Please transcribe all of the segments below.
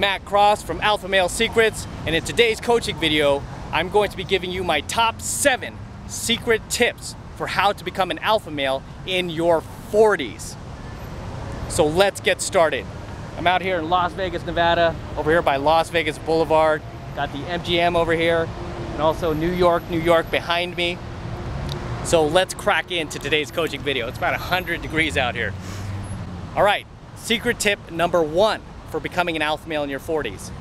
Matt Cross from Alpha Male Secrets, and in today's coaching video, I'm going to be giving you my top 7 secret tips for how to become an alpha male in your 40s. So let's get started. I'm out here in Las Vegas, Nevada, over here by Las Vegas Boulevard. Got the MGM over here, and also New York behind me. So let's crack into today's coaching video. It's about 100 degrees out here. All right, secret tip number 1 for becoming an alpha male in your 40s.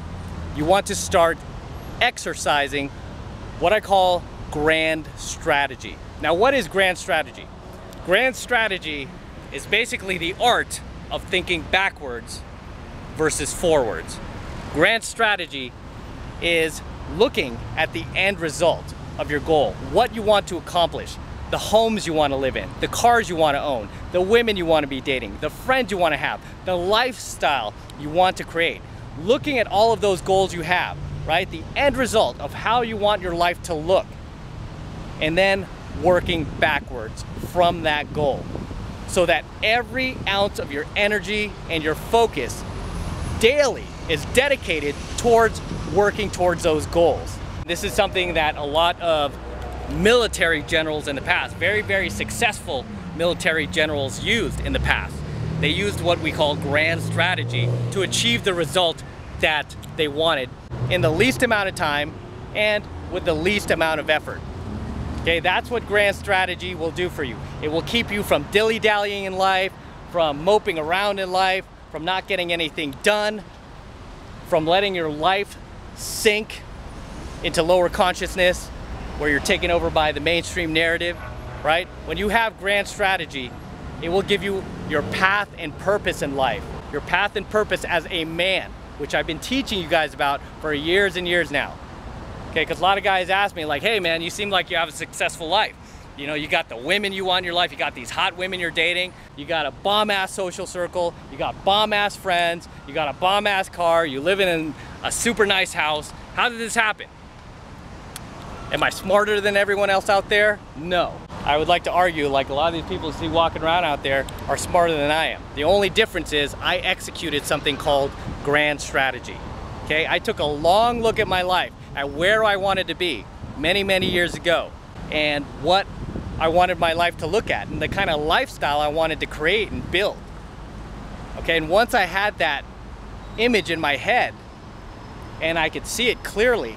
You want to start exercising what I call grand strategy. Now, what is grand strategy? Grand strategy is basically the art of thinking backwards versus forwards. Grand strategy is looking at the end result of your goal, what you want to accomplish, the homes you want to live in, the cars you want to own, the women you want to be dating, the friends you want to have, the lifestyle you want to create. Looking at all of those goals you have, right? The end result of how you want your life to look, and then working backwards from that goal so that every ounce of your energy and your focus daily is dedicated towards working towards those goals. This is something that a lot of military generals in the past, very successful military generals, used in the past. They used what we call grand strategy to achieve the result that they wanted in the least amount of time and with the least amount of effort. Okay, that's what grand strategy will do for you. It will keep you from dilly-dallying in life, from moping around in life, from not getting anything done, from letting your life sink into lower consciousness where you're taken over by the mainstream narrative, right? When you have grand strategy, it will give you your path and purpose in life, your path and purpose as a man, which I've been teaching you guys about for years and years now. Okay, because a lot of guys ask me like, hey man, you seem like you have a successful life. You know, you got the women you want in your life, you got these hot women you're dating, you got a bomb-ass social circle, you got bomb-ass friends, you got a bomb-ass car, you live in a super nice house. How did this happen? Am I smarter than everyone else out there? No. I would like to argue like a lot of these people you see walking around out there are smarter than I am. The only difference is I executed something called grand strategy. Okay, I took a long look at my life, at where I wanted to be many years ago, and what I wanted my life to look at, and the kind of lifestyle I wanted to create and build. Okay, and once I had that image in my head and I could see it clearly,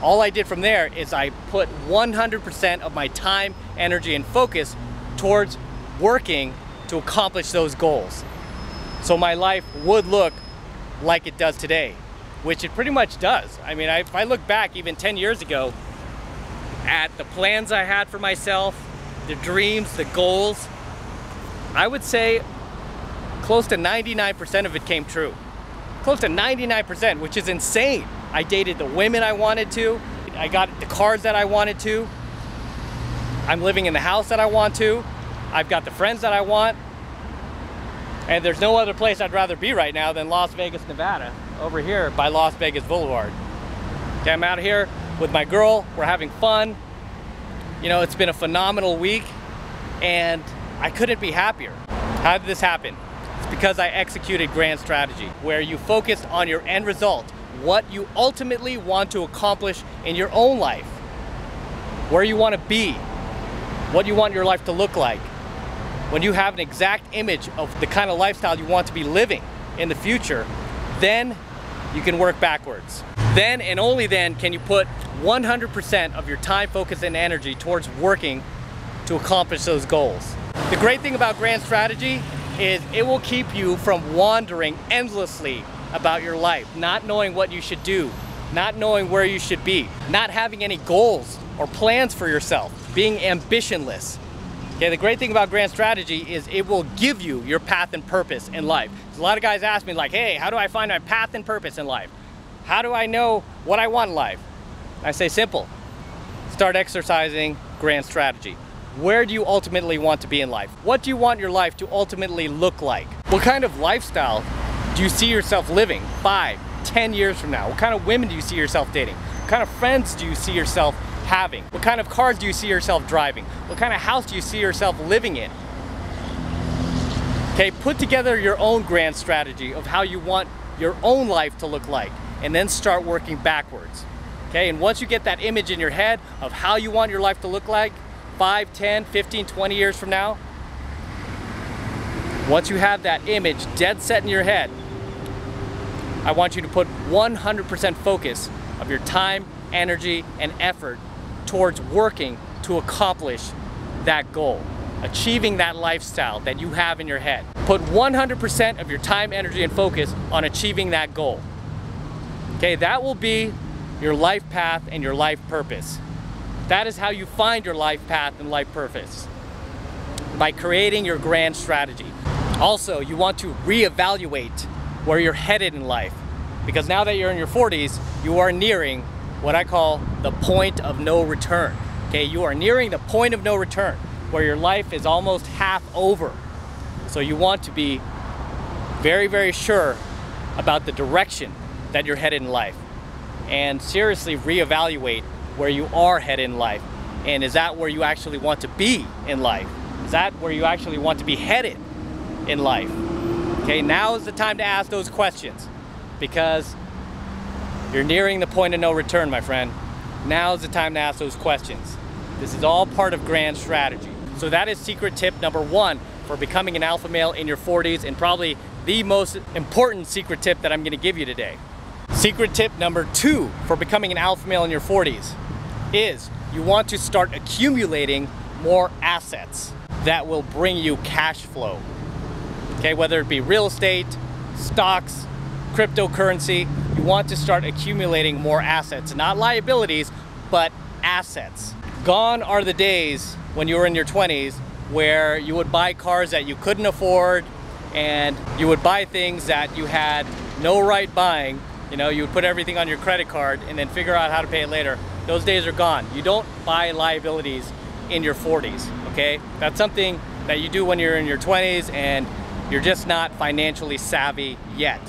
all I did from there is I put 100% of my time, energy, and focus towards working to accomplish those goals. So my life would look like it does today, which it pretty much does. I mean, if I look back even 10 years ago at the plans I had for myself, the dreams, the goals, I would say close to 99% of it came true. Close to 99%, which is insane. I dated the women I wanted to. I got the cars that I wanted to. I'm living in the house that I want to. I've got the friends that I want. And there's no other place I'd rather be right now than Las Vegas, Nevada, over here by Las Vegas Boulevard. Okay, I'm out here with my girl. We're having fun. You know, it's been a phenomenal week and I couldn't be happier. How did this happen? It's because I executed grand strategy, where you focused on your end result, what you ultimately want to accomplish in your own life, where you want to be, what you want your life to look like. When you have an exact image of the kind of lifestyle you want to be living in the future, then you can work backwards. Then and only then can you put 100% of your time, focus, and energy towards working to accomplish those goals. The great thing about grand strategy is it will keep you from wandering endlessly about your life, not knowing what you should do, not knowing where you should be, not having any goals or plans for yourself, being ambitionless. Okay, the great thing about grand strategy is it will give you your path and purpose in life. A lot of guys ask me like, hey, how do I find my path and purpose in life? How do I know what I want in life? I say simple, start exercising grand strategy. Where do you ultimately want to be in life? What do you want your life to ultimately look like? What kind of lifestyle do you see yourself living 5, 10 years from now? What kind of women do you see yourself dating? What kind of friends do you see yourself having? What kind of cars do you see yourself driving? What kind of house do you see yourself living in? Okay, put together your own grand strategy of how you want your own life to look like, and then start working backwards. Okay, and once you get that image in your head of how you want your life to look like 5, 10, 15, 20 years from now, once you have that image dead set in your head, I want you to put 100% focus of your time, energy, and effort towards working to accomplish that goal, achieving that lifestyle that you have in your head. Put 100% of your time, energy, and focus on achieving that goal. Okay, that will be your life path and your life purpose. That is how you find your life path and life purpose, by creating your grand strategy. Also, you want to reevaluate where you're headed in life, because now that you're in your 40s, you are nearing what I call the point of no return. Okay, you are nearing the point of no return, where your life is almost half over. So you want to be very, very sure about the direction that you're headed in life, and seriously reevaluate where you are headed in life. And is that where you actually want to be in life? Is that where you actually want to be headed in life? Okay, now is the time to ask those questions, because you're nearing the point of no return, my friend. Now is the time to ask those questions. This is all part of grand strategy. So that is secret tip number 1 for becoming an alpha male in your 40s, and probably the most important secret tip that I'm going to give you today. Secret tip number 2 for becoming an alpha male in your 40s is you want to start accumulating more assets that will bring you cash flow. Okay, whether it be real estate, stocks, cryptocurrency, you want to start accumulating more assets, not liabilities, but assets. Gone are the days when you were in your 20s where you would buy cars that you couldn't afford, and you would buy things that you had no right buying. You know, you would put everything on your credit card and then figure out how to pay it later. Those days are gone. You don't buy liabilities in your 40s, okay? That's something that you do when you're in your 20s and you're just not financially savvy yet.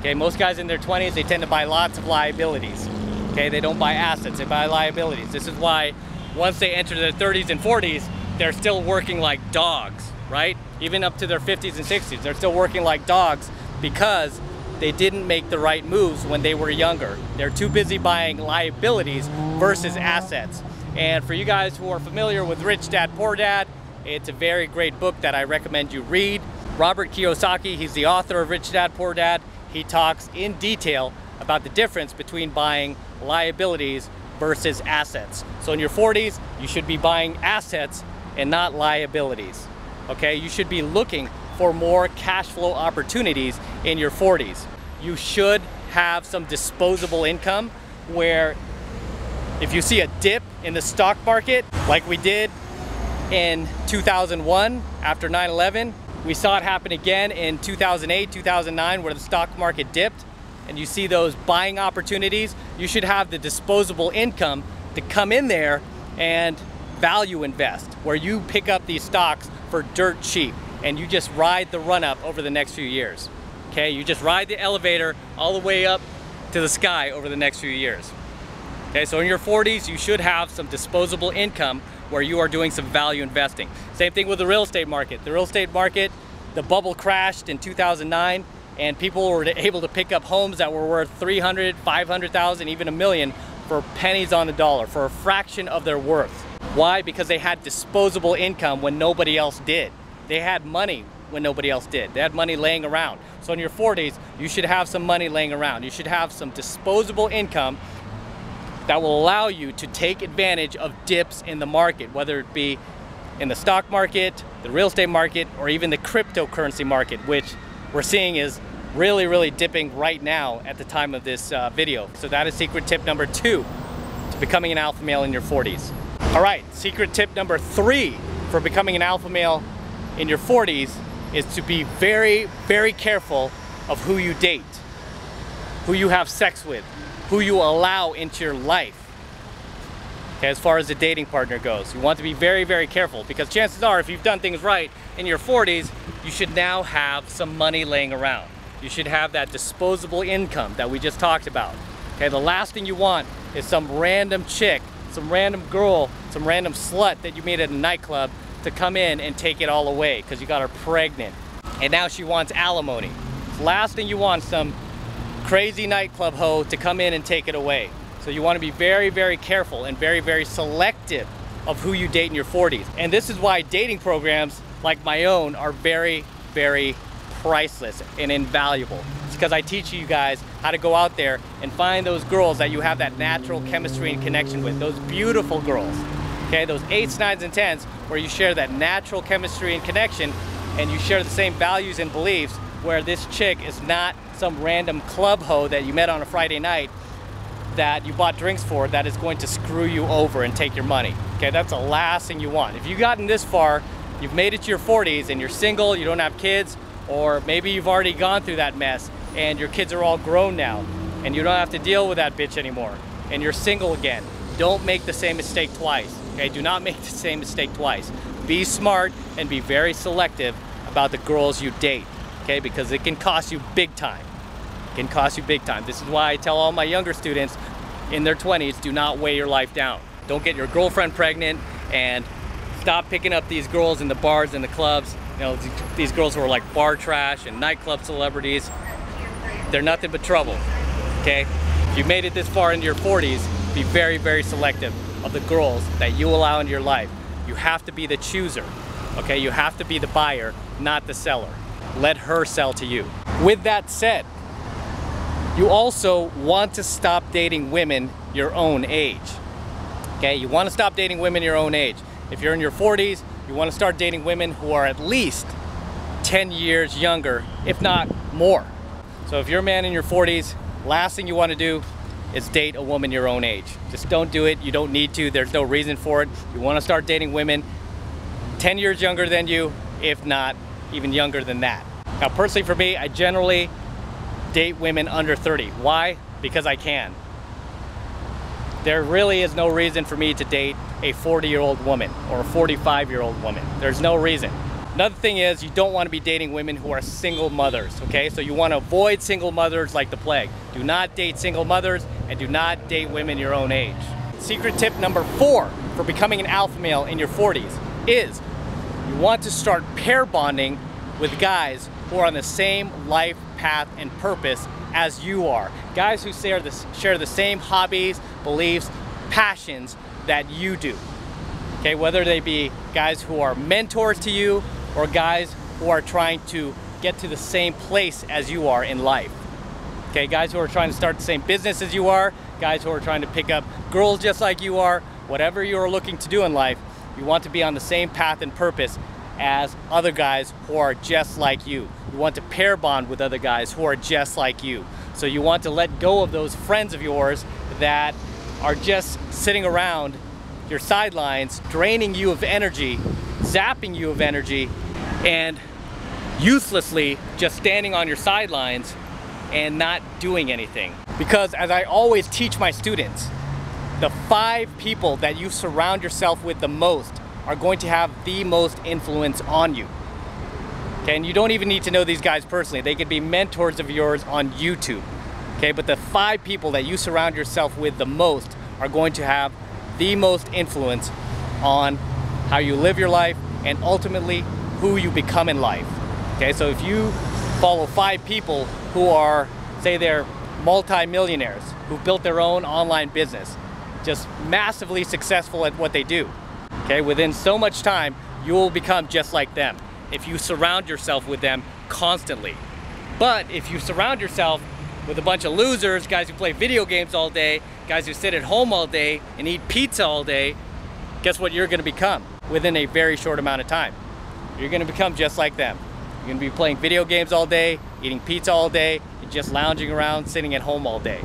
Okay, most guys in their 20s, they tend to buy lots of liabilities. Okay, they don't buy assets, they buy liabilities. This is why once they enter their 30s and 40s, they're still working like dogs, right? Even up to their 50s and 60s, they're still working like dogs because they didn't make the right moves when they were younger. They're too busy buying liabilities versus assets. And for you guys who are familiar with Rich Dad Poor Dad, it's a very great book that I recommend you read. Robert Kiyosaki, he's the author of Rich Dad Poor Dad. He talks in detail about the difference between buying liabilities versus assets. So in your 40s, you should be buying assets and not liabilities. Okay, you should be looking for more cash flow opportunities in your 40s. You should have some disposable income where if you see a dip in the stock market, like we did in 2001 after 9/11, we saw it happen again in 2008, 2009, where the stock market dipped, and you see those buying opportunities, you should have the disposable income to come in there and value invest, where you pick up these stocks for dirt cheap and you just ride the run up over the next few years. Okay, you just ride the elevator all the way up to the sky over the next few years. Okay, so in your 40s, you should have some disposable income where you are doing some value investing. Same thing with the real estate market. The real estate market, the bubble crashed in 2009, and people were able to pick up homes that were worth 300, 500,000, even $1 million for pennies on the dollar, for a fraction of their worth. Why? Because they had disposable income when nobody else did. They had money when nobody else did. They had money laying around. So in your 40s, you should have some money laying around. You should have some disposable income that will allow you to take advantage of dips in the market, whether it be in the stock market, the real estate market, or even the cryptocurrency market, which we're seeing is really, really dipping right now at the time of this video. So that is secret tip number 2 to becoming an alpha male in your 40s. All right, secret tip number 3 for becoming an alpha male in your 40s is to be very, very careful of who you date, who you have sex with, who you allow into your life. Okay, as far as the dating partner goes, you want to be very, very careful, because chances are if you've done things right in your 40s, you should now have some money laying around. You should have that disposable income that we just talked about. Okay, the last thing you want is some random chick, some random girl, some random slut that you meet at a nightclub to come in and take it all away because you got her pregnant and now she wants alimony. The last thing you want is some crazy nightclub hoe to come in and take it away. So you want to be very, very careful and very, very selective of who you date in your 40s. And this is why dating programs like my own are very, very priceless and invaluable. It's because I teach you guys how to go out there and find those girls that you have that natural chemistry and connection with, those beautiful girls. Okay, those 8s, 9s, and 10s where you share that natural chemistry and connection and you share the same values and beliefs, where this chick is not some random club hoe that you met on a Friday night that you bought drinks for that is going to screw you over and take your money. Okay, that's the last thing you want. If you've gotten this far, you've made it to your 40s and you're single, you don't have kids, or maybe you've already gone through that mess and your kids are all grown now and you don't have to deal with that bitch anymore and you're single again. Don't make the same mistake twice. Okay, do not make the same mistake twice. Be smart and be very selective about the girls you date, okay, because it can cost you big time. It can cost you big time. This is why I tell all my younger students in their 20s, do not weigh your life down. Don't get your girlfriend pregnant and stop picking up these girls in the bars and the clubs. You know, these girls who are like bar trash and nightclub celebrities. They're nothing but trouble, okay? If you made it this far into your 40s, be very, very selective of the girls that you allow into your life. You have to be the chooser, okay? You have to be the buyer, not the seller. Let her sell to you. With that said, you also want to stop dating women your own age, okay? You want to stop dating women your own age. If you're in your 40s, you want to start dating women who are at least 10 years younger, if not more. So if you're a man in your 40s, last thing you want to do is date a woman your own age. Just don't do it. You don't need to. There's no reason for it. You want to start dating women 10 years younger than you, if not even younger than that. Now, personally for me, I generally date women under 30. Why? Because I can. There really is no reason for me to date a 40-year-old woman or a 45-year-old woman. There's no reason. Another thing is, you don't want to be dating women who are single mothers, okay? So you want to avoid single mothers like the plague. Do not date single mothers and do not date women your own age. Secret tip number 4 for becoming an alpha male in your 40s is you want to start pair bonding with guys who are on the same life path and purpose as you are. Guys who share the same hobbies, beliefs, passions that you do. Okay, whether they be guys who are mentors to you or guys who are trying to get to the same place as you are in life. Okay, guys who are trying to start the same business as you are, guys who are trying to pick up girls just like you are, whatever you're looking to do in life, you want to be on the same path and purpose as other guys who are just like you. You want to pair bond with other guys who are just like you. So you want to let go of those friends of yours that are just sitting around your sidelines, draining you of energy, zapping you of energy, and uselessly just standing on your sidelines and not doing anything. Because as I always teach my students, the 5 people that you surround yourself with the most are going to have the most influence on you. Okay, and you don't even need to know these guys personally. They could be mentors of yours on YouTube. Okay, but the 5 people that you surround yourself with the most are going to have the most influence on how you live your life and ultimately who you become in life. Okay, so if you follow 5 people who are, say they're multi-millionaires, who built their own online business, just massively successful at what they do, okay, within so much time, you will become just like them if you surround yourself with them constantly. But if you surround yourself with a bunch of losers, guys who play video games all day, guys who sit at home all day and eat pizza all day, guess what you're gonna become within a very short amount of time? You're gonna become just like them. You're gonna be playing video games all day, eating pizza all day, and just lounging around, sitting at home all day,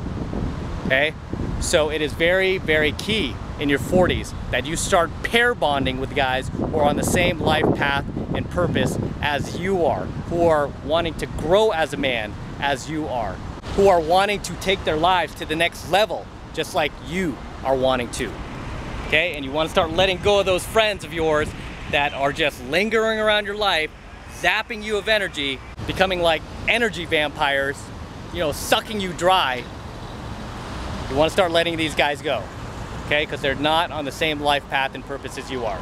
okay? So it is very, very key in your 40s that you start pair bonding with guys who are on the same life path and purpose as you are, who are wanting to grow as a man as you are, who are wanting to take their lives to the next level just like you are wanting to, okay? And you want to start letting go of those friends of yours that are just lingering around your life, zapping you of energy, becoming like energy vampires, you know, sucking you dry. You want to start letting these guys go, okay? Because they're not on the same life path and purpose as you are.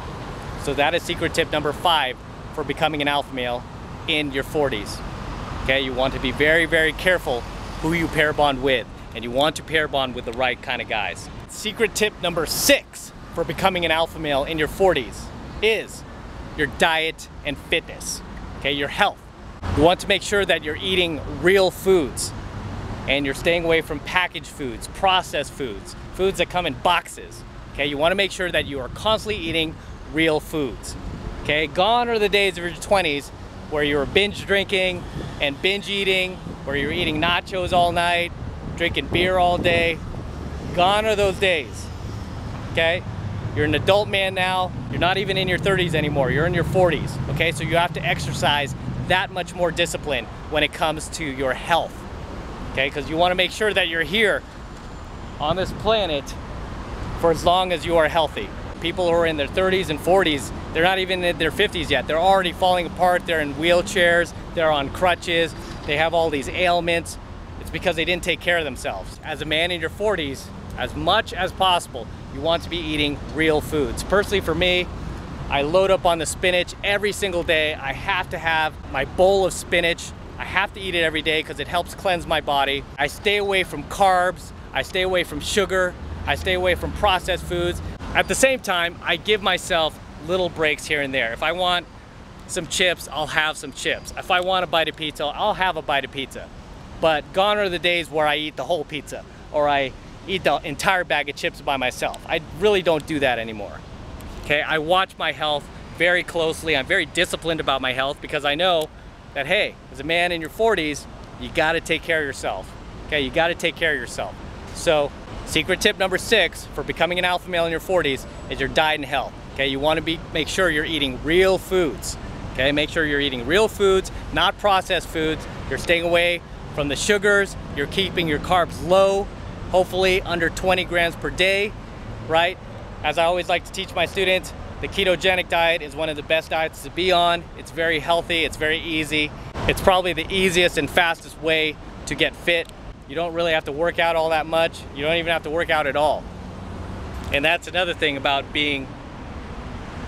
So that is secret tip number 5 for becoming an alpha male in your 40s. Okay, you want to be very, very careful who you pair bond with, and you want to pair bond with the right kind of guys. Secret tip number 6 for becoming an alpha male in your 40s is your diet and fitness, okay, your health. You want to make sure that you're eating real foods and you're staying away from packaged foods, processed foods, foods that come in boxes, okay? You want to make sure that you are constantly eating real foods, okay? Gone are the days of your 20s where you were binge drinking and binge eating, where you're eating nachos all night, drinking beer all day. Gone are those days, okay? You're an adult man now. You're not even in your 30s anymore. You're in your 40s, okay? So you have to exercise that much more discipline when it comes to your health, okay? Because you want to make sure that you're here on this planet for as long as you are healthy. People who are in their 30s and 40s, they're not even in their 50s yet. They're already falling apart. They're in wheelchairs. They're on crutches. They have all these ailments. It's because they didn't take care of themselves. As a man in your 40s, as much as possible, you want to be eating real foods. Personally, for me, I load up on the spinach every single day. I have to have my bowl of spinach. I have to eat it every day because it helps cleanse my body. I stay away from carbs. I stay away from sugar. I stay away from processed foods. At the same time, I give myself little breaks here and there. If I want some chips, I'll have some chips. If I want a bite of pizza, I'll have a bite of pizza. But gone are the days where I eat the whole pizza or I eat the entire bag of chips by myself. I really don't do that anymore. Okay, I watch my health very closely. I'm very disciplined about my health because I know that, hey, as a man in your 40s, you gotta take care of yourself. Okay, you gotta take care of yourself. So, secret tip number 6 for becoming an alpha male in your 40s is your diet and health. Okay, you wanna make sure you're eating real foods. Okay, make sure you're eating real foods, not processed foods. You're staying away from the sugars. You're keeping your carbs low, hopefully under 20 grams per day, right? As I always like to teach my students, the ketogenic diet is one of the best diets to be on. It's very healthy, it's very easy. It's probably the easiest and fastest way to get fit. You don't really have to work out all that much. You don't even have to work out at all. And that's another thing about being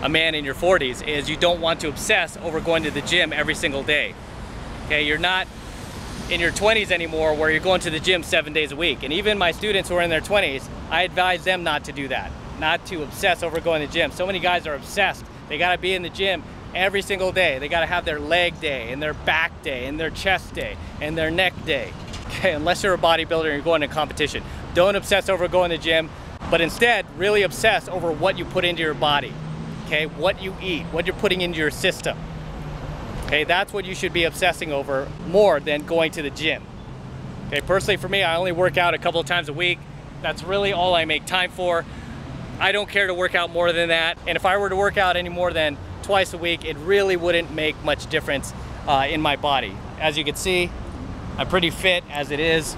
a man in your 40s is you don't want to obsess over going to the gym every single day. Okay, you're not in your 20s anymore where you're going to the gym 7 days a week. And even my students who are in their 20s, I advise them not to do that, not to obsess over going to the gym. So many guys are obsessed. They gotta be in the gym every single day. They gotta have their leg day and their back day and their chest day and their neck day. Okay, unless you're a bodybuilder and you're going to competition. Don't obsess over going to the gym, but instead really obsess over what you put into your body. Okay, what you eat, what you're putting into your system. Okay, that's what you should be obsessing over more than going to the gym. Okay, personally for me, I only work out a couple of times a week. That's really all I make time for. I don't care to work out more than that. And if I were to work out any more than twice a week, it really wouldn't make much difference in my body. As you can see, I'm pretty fit as it is,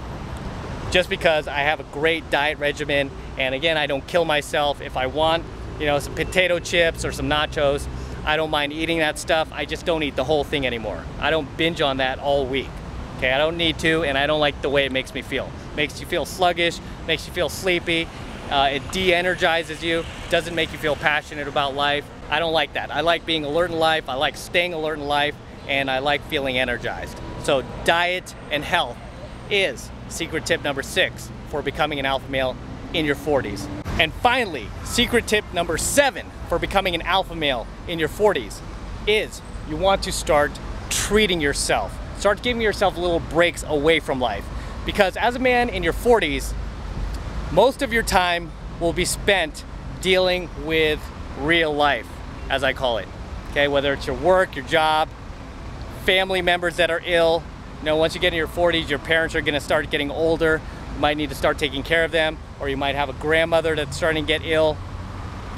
just because I have a great diet regimen. And again, I don't kill myself. If I want, you know, some potato chips or some nachos, I don't mind eating that stuff. I just don't eat the whole thing anymore. I don't binge on that all week. Okay, I don't need to, and I don't like the way it makes me feel. Makes you feel sluggish, makes you feel sleepy. It de-energizes you, doesn't make you feel passionate about life. I don't like that. I like being alert in life, I like staying alert in life, and I like feeling energized. So diet and health is secret tip number 6 for becoming an alpha male in your 40s. And finally, secret tip number 7 for becoming an alpha male in your 40s is you want to start treating yourself. Start giving yourself little breaks away from life. Because as a man in your 40s, most of your time will be spent dealing with real life, as I call it. Okay, whether it's your work, your job, family members that are ill. You know, once you get in your 40s, your parents are gonna start getting older. You might need to start taking care of them, or you might have a grandmother that's starting to get ill.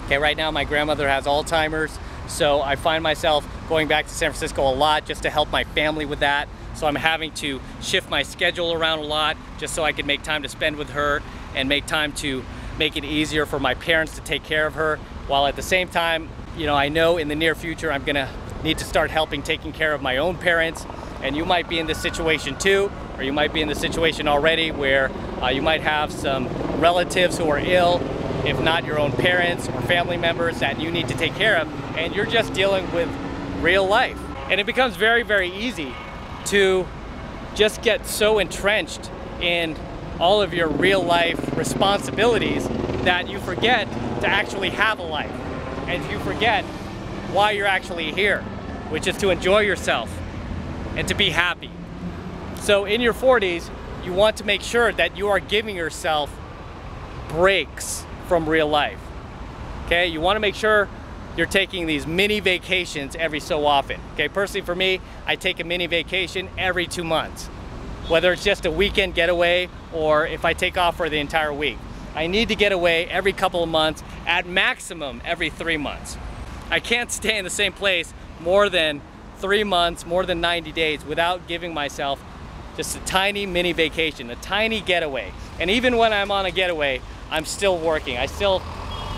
Okay, right now my grandmother has Alzheimer's, so I find myself going back to San Francisco a lot just to help my family with that. So I'm having to shift my schedule around a lot just so I can make time to spend with her and make time to make it easier for my parents to take care of her, while at the same time, you know, I know in the near future I'm gonna need to start taking care of my own parents. And you might be in this situation too, or you might be in the situation already where you might have some relatives who are ill, if not your own parents or family members that you need to take care of, and you're just dealing with real life. And it becomes very, very easy to just get so entrenched in all of your real life responsibilities that you forget to actually have a life. And you forget why you're actually here, which is to enjoy yourself and to be happy. So in your 40s, you want to make sure that you are giving yourself breaks from real life. Okay, you want to make sure you're taking these mini vacations every so often. Okay, personally for me, I take a mini vacation every 2 months. Whether it's just a weekend getaway or if I take off for the entire week. I need to get away every couple of months, at maximum every 3 months. I can't stay in the same place more than 3 months, more than 90 days without giving myself just a tiny mini vacation, a tiny getaway. And even when I'm on a getaway, I'm still working. I still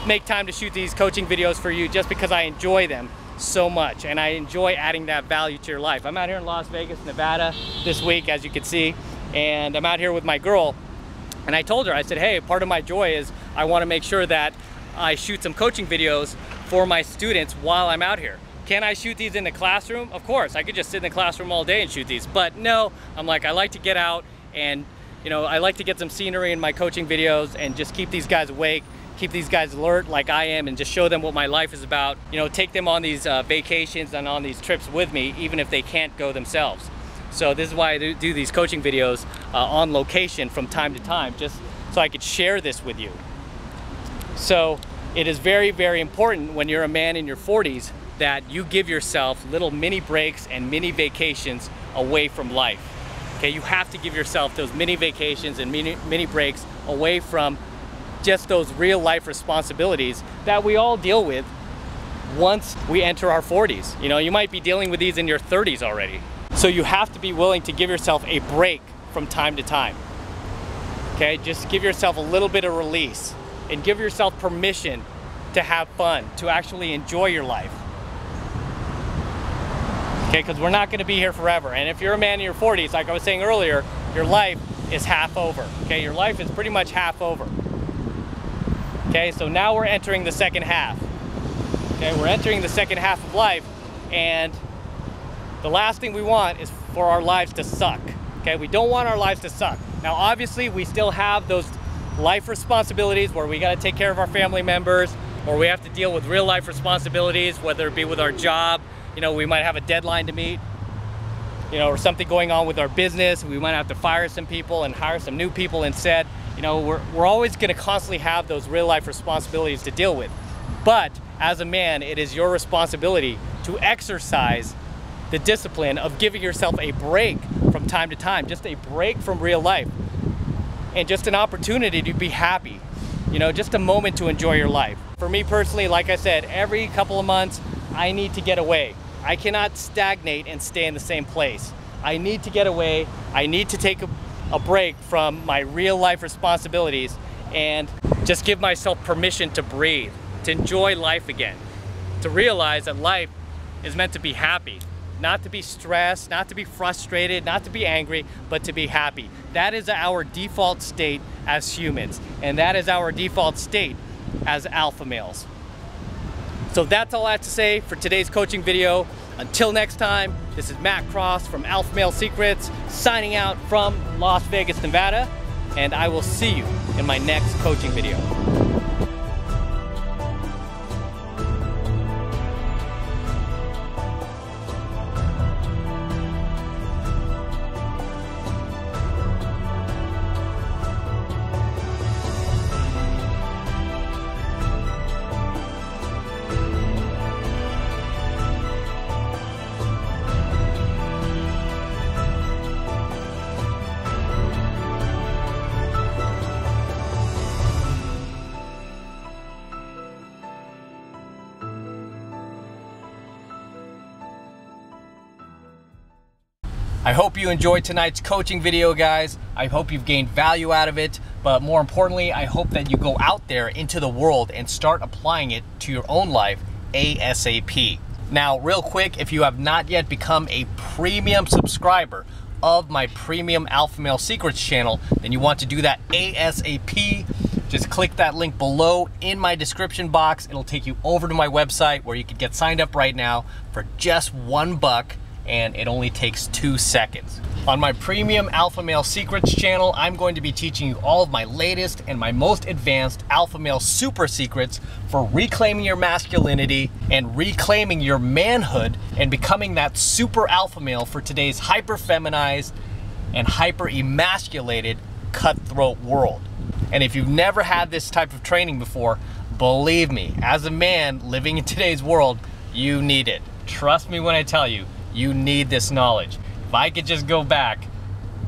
make time to shoot these coaching videos for you just because I enjoy them so much and I enjoy adding that value to your life. I'm out here in Las Vegas, Nevada this week, as you can see, and I'm out here with my girl. And I told her, I said, hey, part of my joy is I want to make sure that I shoot some coaching videos for my students while I'm out here. Can I shoot these in the classroom? Of course, I could just sit in the classroom all day and shoot these, but no, I'm like, I like to get out and, you know, I like to get some scenery in my coaching videos and just keep these guys awake, keep these guys alert like I am, and just show them what my life is about. You know, take them on these vacations and on these trips with me, even if they can't go themselves. So this is why I do these coaching videos on location from time to time, just so I could share this with you. So it is very, very important when you're a man in your 40s that you give yourself little mini breaks and mini vacations away from life. Okay, you have to give yourself those mini vacations and mini breaks away from just those real life responsibilities that we all deal with once we enter our 40s. You know, you might be dealing with these in your 30s already. So you have to be willing to give yourself a break from time to time. Okay, just give yourself a little bit of release and give yourself permission to have fun, to actually enjoy your life. Okay, because we're not going to be here forever. And if you're a man in your 40s, like I was saying earlier, your life is half over. Okay, your life is pretty much half over. Okay, so now we're entering the second half. Okay, we're entering the second half of life, and the last thing we want is for our lives to suck. Okay, we don't want our lives to suck. Now, obviously, we still have those life responsibilities where we got to take care of our family members, or we have to deal with real life responsibilities, whether it be with our job. You know, we might have a deadline to meet, you know, or something going on with our business. We might have to fire some people and hire some new people instead. You know, we're always going to constantly have those real life responsibilities to deal with. But as a man, it is your responsibility to exercise the discipline of giving yourself a break from time to time, just a break from real life, and just an opportunity to be happy, you know, just a moment to enjoy your life. For me personally, like I said, every couple of months, I need to get away. I cannot stagnate and stay in the same place. I need to get away. I need to take a break from my real life responsibilities and just give myself permission to breathe, to enjoy life again, to realize that life is meant to be happy. Not to be stressed, not to be frustrated, not to be angry, but to be happy. That is our default state as humans, and that is our default state as alpha males. So that's all I have to say for today's coaching video. Until next time, this is Matt Cross from Alpha Male Secrets, signing out from Las Vegas, Nevada, and I will see you in my next coaching video. I hope you enjoyed tonight's coaching video, guys. I hope you've gained value out of it, but more importantly, I hope that you go out there into the world and start applying it to your own life ASAP. Now, real quick, if you have not yet become a premium subscriber of my premium Alpha Male Secrets channel, then you want to do that ASAP. Just click that link below in my description box. It'll take you over to my website where you can get signed up right now for just $1. and it only takes 2 seconds. On my Premium Alpha Male Secrets channel, I'm going to be teaching you all of my latest and my most advanced alpha male super secrets for reclaiming your masculinity and reclaiming your manhood and becoming that super alpha male for today's hyper feminized and hyper emasculated cutthroat world. And if you've never had this type of training before, believe me, as a man living in today's world, you need it. Trust me when I tell you, you need this knowledge. If I could just go back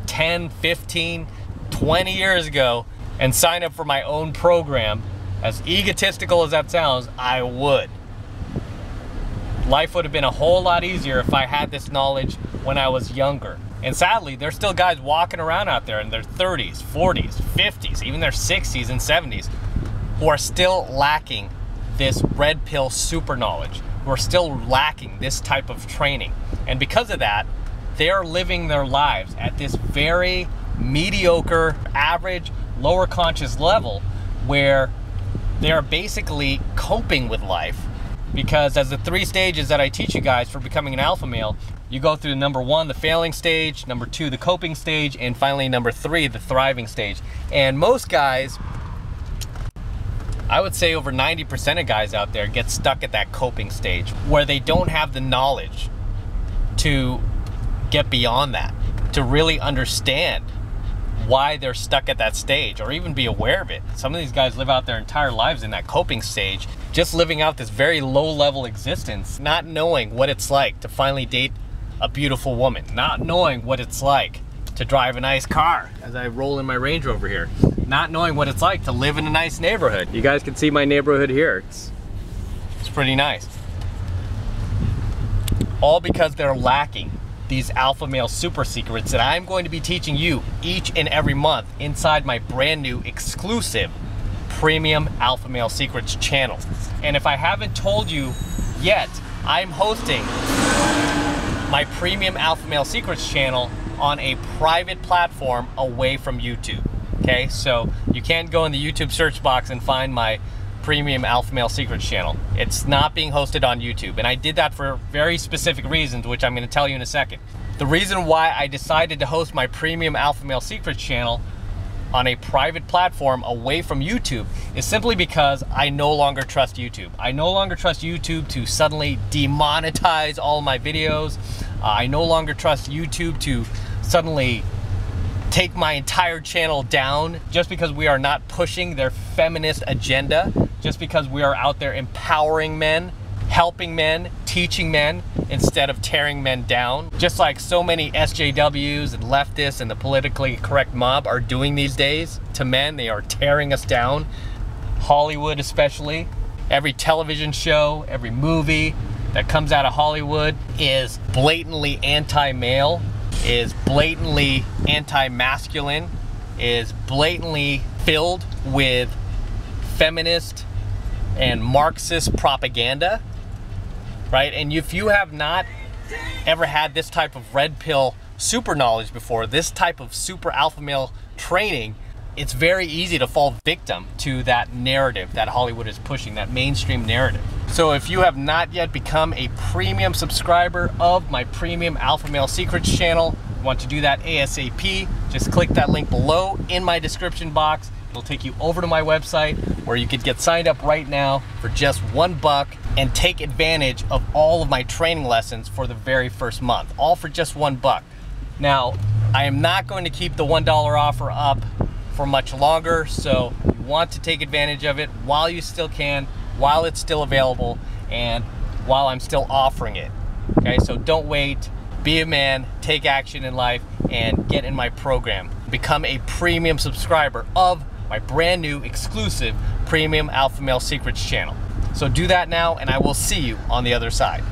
10, 15, 20 years ago and sign up for my own program, as egotistical as that sounds, I would. Life would have been a whole lot easier if I had this knowledge when I was younger. And sadly, there's still guys walking around out there in their 30s, 40s, 50s, even their 60s and 70s, who are still lacking this red pill super knowledge, who are still lacking this type of training. And because of that, they are living their lives at this very mediocre, average, lower conscious level where they are basically coping with life. Because as the 3 stages that I teach you guys for becoming an alpha male, you go through number 1, the failing stage, number 2, the coping stage, and finally number 3, the thriving stage. And most guys, I would say over 90% of guys out there get stuck at that coping stage where they don't have the knowledge to get beyond that, to really understand why they're stuck at that stage or even be aware of it. Some of these guys live out their entire lives in that coping stage, just living out this very low-level existence, not knowing what it's like to finally date a beautiful woman, not knowing what it's like to drive a nice car as I roll in my Range Rover here, not knowing what it's like to live in a nice neighborhood. You guys can see my neighborhood here. It's pretty nice. All because they're lacking these alpha male super secrets that I'm going to be teaching you each and every month inside my brand new exclusive Premium Alpha Male Secrets channel. And if I haven't told you yet, I'm hosting my Premium Alpha Male Secrets channel on a private platform away from YouTube. Okay, so you can't go in the YouTube search box and find my Premium Alpha Male Secrets channel. It's not being hosted on YouTube, and I did that for very specific reasons, which I'm going to tell you in a second. The reason why I decided to host my Premium Alpha Male Secrets channel on a private platform away from YouTube is simply because I no longer trust YouTube. I no longer trust YouTube to suddenly demonetize all my videos. I no longer trust YouTube to suddenly take my entire channel down just because we are not pushing their feminist agenda, just because we are out there empowering men, helping men, teaching men, instead of tearing men down. Just like so many SJWs and leftists and the politically correct mob are doing these days to men, they are tearing us down. Hollywood especially. Every television show, every movie that comes out of Hollywood is blatantly anti-male, is blatantly anti-masculine, is blatantly filled with feminist and Marxist propaganda, right? And if you have not ever had this type of red pill super knowledge before, this type of super alpha male training, it's very easy to fall victim to that narrative that Hollywood is pushing, that mainstream narrative. So if you have not yet become a premium subscriber of my Premium Alpha Male Secrets channel, you want to do that ASAP, just click that link below in my description box. It'll take you over to my website where you could get signed up right now for just $1 and take advantage of all of my training lessons for the very first month, all for just $1. Now, I am not going to keep the $1 offer up for much longer, so you want to take advantage of it while you still can, while it's still available, and while I'm still offering it. Okay, so don't wait, be a man, take action in life, and get in my program. Become a premium subscriber of my brand new exclusive Premium Alpha Male Secrets channel. So do that now, and I will see you on the other side.